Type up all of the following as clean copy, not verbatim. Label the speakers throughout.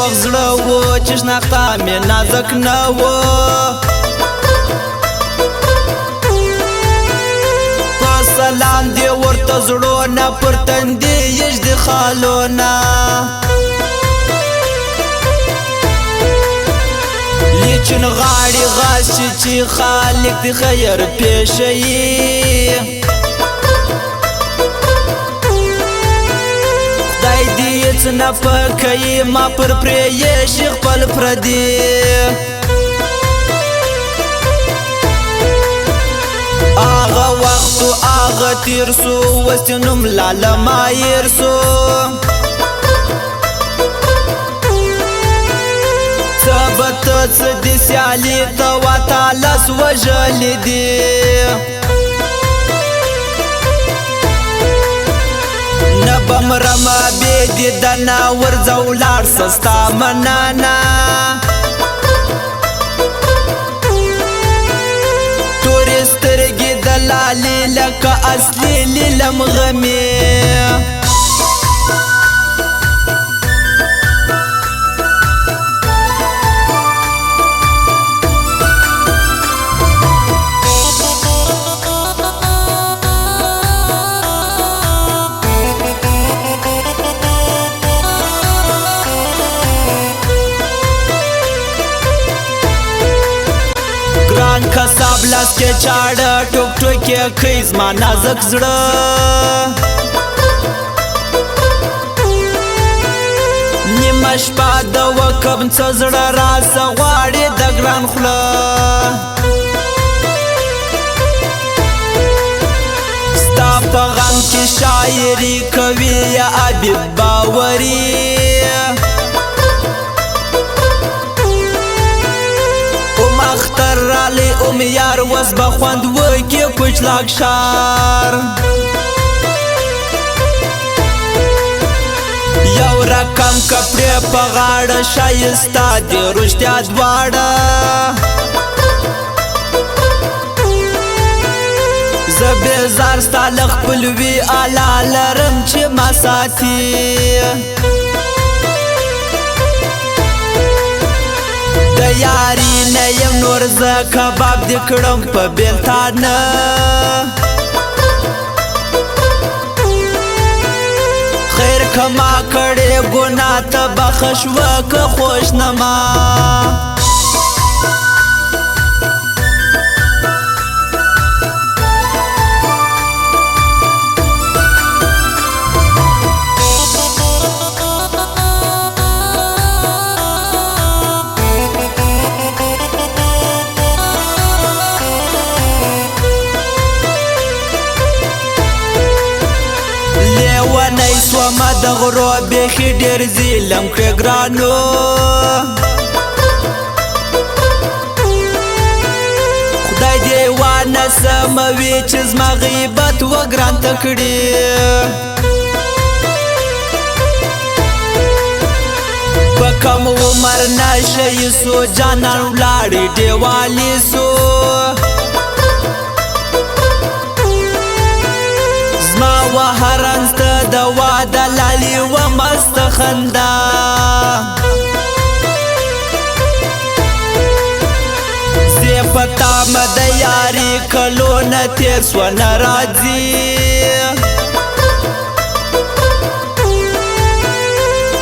Speaker 1: روغ زړه و چې شناخته مې نازک نه و په سلام دې ورته زړونه پر تندي یږدي خالونه لیچن غاړې غاشي چې خالق دې خیر پیښوي خدای دې هېڅ نه پکوي ما پر پرېیښي خپل پردي آغا وخت و آغا تیر سو وستی نوم لاله مایر سو ثبت څه دې سیالي ته وتالس وژلې دي نه به مرمه بې دیدنه ورځه ولاړ سه ستا مننه تورې سترګې د لالې لکه اصلي لیلم غمې ګران کساب لاس کې چاړه ټوک ټوکې کوي زما نازک زړه نیمه شپه د وکم څه زړه راسه غواړي د ګران خوله ستا په غم کې شاعري کوي یا حبیب باوري اختر رالی امیار وز بخوند وکی کچلاک شار یو رقم کپڑے پا غاڑ شایستا دی رشتیا دواڑا زبیزار ستا لخپلوی آلا لرم چی ما ساتی د یاری نه یم نور زه کباب دې کړم په بیلتانه خیر کما کړې ګناه ته بخښ وکه خوشنما سوما د غرو بیخي ډېر ظلم کړې ګرانو خدای دې وانه سموي چې زما غیبت وګران ته کړي په کم عمر نشه یې سو جانان ولاړې ډیوالي سو زما وهرنځ ته د واده لالي و مست خندا زه پتا مه د یاري کلونه تېر سوه نه راځي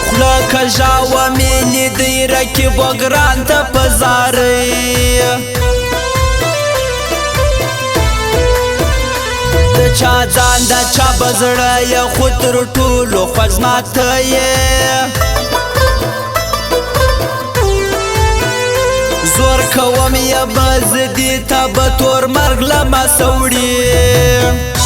Speaker 1: خوله کږه وه مې لیدی رقیب و ګران ته په زارۍ د چا ځان د چا بزړه یا خو تر ټولو خوږ زما ته یې زور کوم یا به زه دې ته به تور مرګ له ما سه وړي